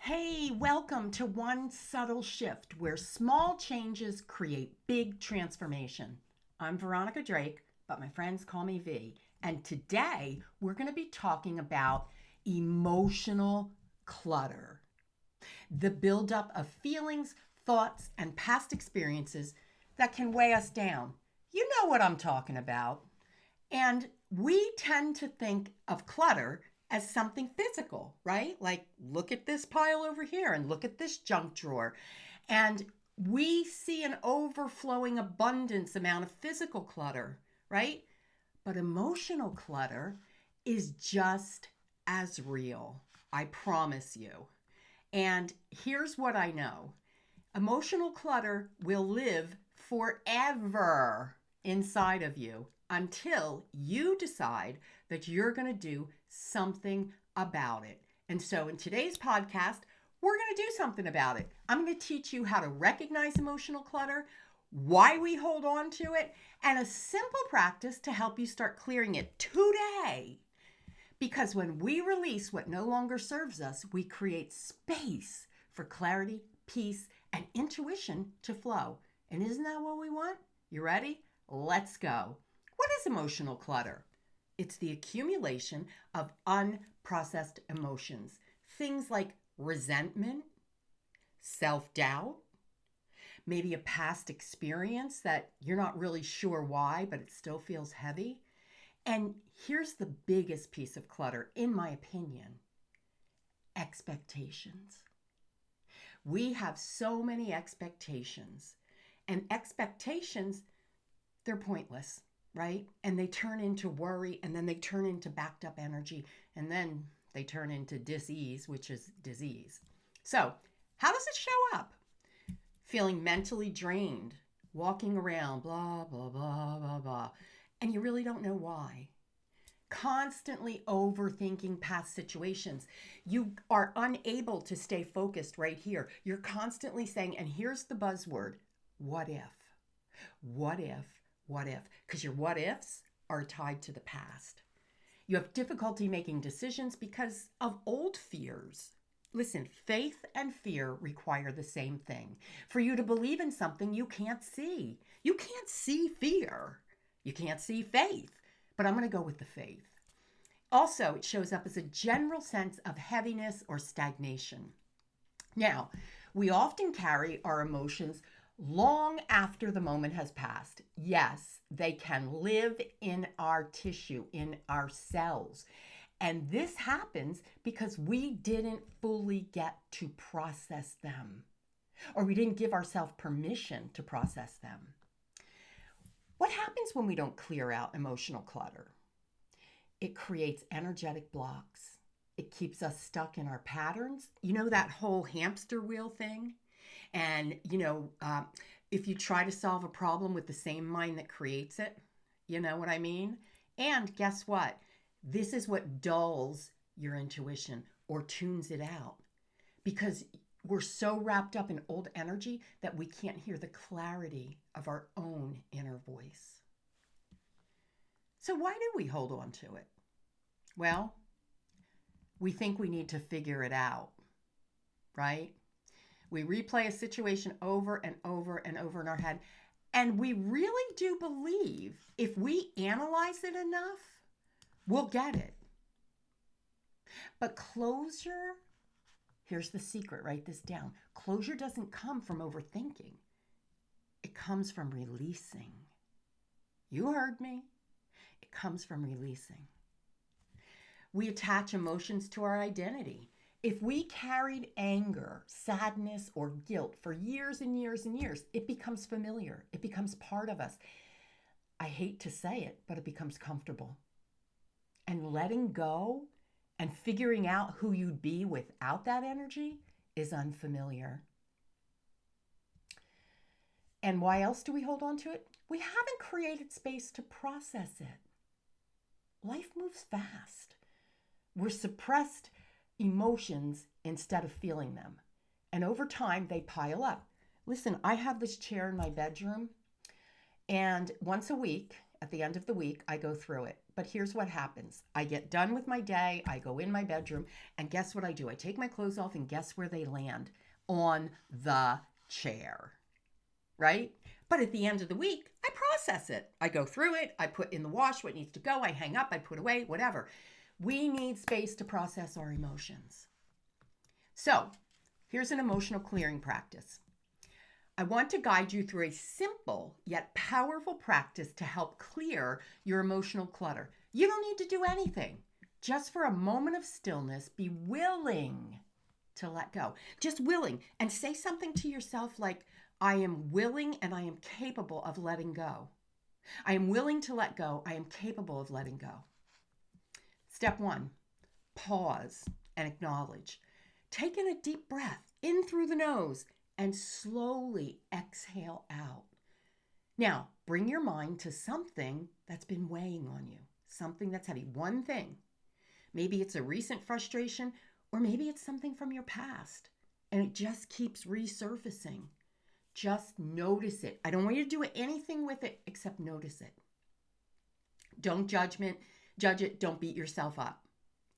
Hey, welcome to One Subtle Shift, where small changes create big transformation. I'm Veronica Drake, but my friends call me V. And today we're going to be talking about emotional clutter, the buildup of feelings, thoughts, and past experiences that can weigh us down. You know what I'm talking about. And we tend to think of clutter as something physical, right? Like, look at this pile over here and look at this junk drawer. And we see an overflowing abundance amount of physical clutter, right? But emotional clutter is just as real. I promise you. And here's what I know: emotional clutter will live forever inside of you until you decide that you're going to do something about it. And so in today's podcast, we're going to do something about it. I'm going to teach you how to recognize emotional clutter, why we hold on to it, and a simple practice to help you start clearing it today. Because when we release what no longer serves us, we create space for clarity, peace, and intuition to flow. And isn't that what we want? You ready? Let's go. What is emotional clutter? It's the accumulation of unprocessed emotions. Things like resentment, self-doubt, maybe a past experience that you're not really sure why, but it still feels heavy. And here's the biggest piece of clutter, in my opinion: expectations. We have so many expectations, and expectations, they're pointless, right? And they turn into worry, and then they turn into backed up energy, and then they turn into dis-ease, which is disease. So, how does it show up? Feeling mentally drained, walking around, blah, blah, blah, blah, blah, and you really don't know why. Constantly overthinking past situations. You are unable to stay focused right here. You're constantly saying, and here's the buzzword: what if? What if? What if? Because your what ifs are tied to the past. You have difficulty making decisions because of old fears. Listen, faith and fear require the same thing. For you to believe in something you can't see. You can't see fear. You can't see faith. But I'm going to go with the faith. Also, it shows up as a general sense of heaviness or stagnation. Now, we often carry our emotions long after the moment has passed. Yes, they can live in our tissue, in our cells. And this happens because we didn't fully get to process them, or we didn't give ourselves permission to process them. What happens when we don't clear out emotional clutter? It creates energetic blocks. It keeps us stuck in our patterns. You know that whole hamster wheel thing? And, if you try to solve a problem with the same mind that creates it, you know what I mean? And guess what? This is what dulls your intuition or tunes it out, because we're so wrapped up in old energy that we can't hear the clarity of our own inner voice. So, why do we hold on to it? Well, we think we need to figure it out, right? We replay a situation over and over and over in our head. And we really do believe if we analyze it enough, we'll get it. But closure, here's the secret: write this down. Closure doesn't come from overthinking, it comes from releasing. You heard me. It comes from releasing. We attach emotions to our identity. If we carried anger, sadness, or guilt for years and years and years, it becomes familiar. It becomes part of us. I hate to say it, but it becomes comfortable. And letting go and figuring out who you'd be without that energy is unfamiliar. And why else do we hold on to it? We haven't created space to process it. Life moves fast. We're suppressed emotions instead of feeling them. And over time, they pile up. Listen, I have this chair in my bedroom, and once a week, at the end of the week, I go through it. But here's what happens. I get done with my day, I go in my bedroom, and guess what I do? I take my clothes off, and guess where they land? On the chair, right? But at the end of the week, I process it. I go through it, I put in the wash what needs to go, I hang up, I put away, whatever. We need space to process our emotions. So here's an emotional clearing practice. I want to guide you through a simple yet powerful practice to help clear your emotional clutter. You don't need to do anything. Just for a moment of stillness, be willing to let go. Just willing. And say something to yourself like, I am willing and I am capable of letting go. I am willing to let go. I am capable of letting go. Step 1, pause and acknowledge. Take in a deep breath in through the nose and slowly exhale out. Now, bring your mind to something that's been weighing on you, something that's heavy, one thing. Maybe it's a recent frustration, or maybe it's something from your past, and it just keeps resurfacing. Just notice it. I don't want you to do anything with it except notice it. Don't judge it. Don't beat yourself up.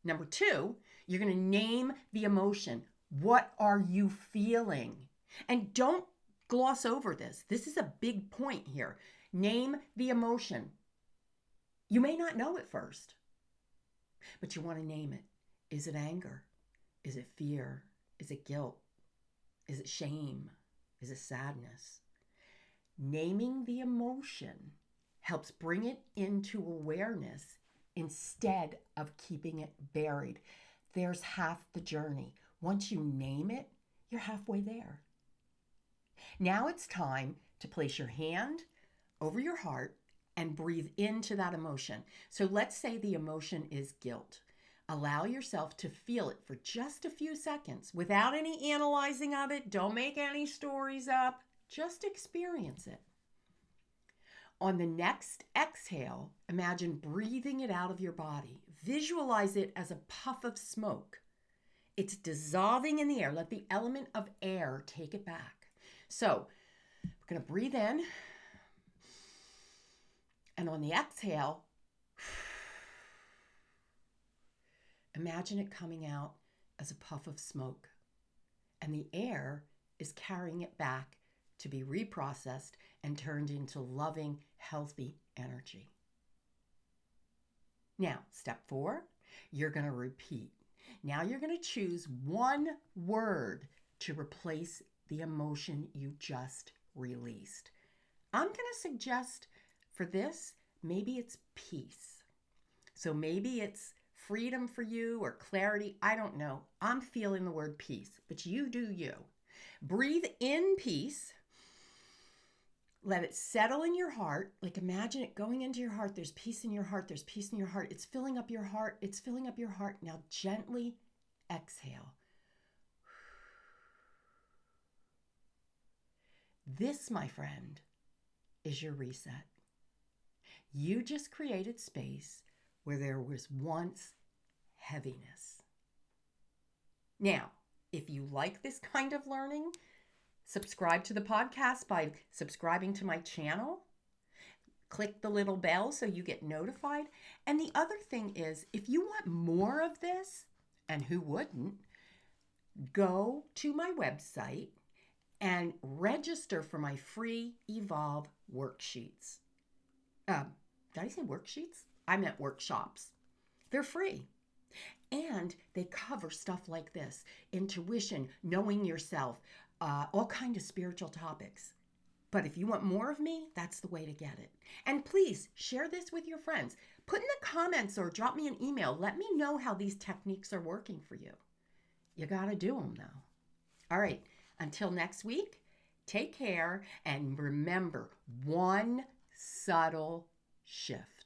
Number 2, you're going to name the emotion. What are you feeling? And don't gloss over this. This is a big point here. Name the emotion. You may not know it first, but you want to name it. Is it anger? Is it fear? Is it guilt? Is it shame? Is it sadness? Naming the emotion helps bring it into awareness instead of keeping it buried. There's half the journey. Once you name it, you're halfway there. Now it's time to place your hand over your heart and breathe into that emotion. So let's say the emotion is guilt. Allow yourself to feel it for just a few seconds without any analyzing of it. Don't make any stories up. Just experience it. On the next exhale, imagine breathing it out of your body. Visualize it as a puff of smoke. It's dissolving in the air. Let the element of air take it back. So we're going to breathe in. And on the exhale, imagine it coming out as a puff of smoke. And the air is carrying it back to be reprocessed and turned into loving, healthy energy. Now, step 4, you're going to repeat. Now you're going to choose one word to replace the emotion you just released. I'm going to suggest for this, maybe it's peace. So maybe it's freedom for you or clarity. I don't know. I'm feeling the word peace, but you do you. Breathe in peace. Let it settle in your heart. Like imagine it going into your heart. There's peace in your heart. There's peace in your heart. It's filling up your heart. It's filling up your heart. Now gently exhale. This, my friend, is your reset. You just created space where there was once heaviness. Now, if you like this kind of learning, subscribe to the podcast by subscribing to my channel. Click the little bell so you get notified. And the other thing is, if you want more of this, and who wouldn't, go to my website and register for my free Evolve worksheets. Did I say worksheets? I meant workshops. They're free. And they cover stuff like this: intuition, knowing yourself, all kinds of spiritual topics. But if you want more of me, that's the way to get it. And please share this with your friends. Put in the comments or drop me an email. Let me know how these techniques are working for you. You got to do them though. All right. Until next week, take care and remember one subtle shift.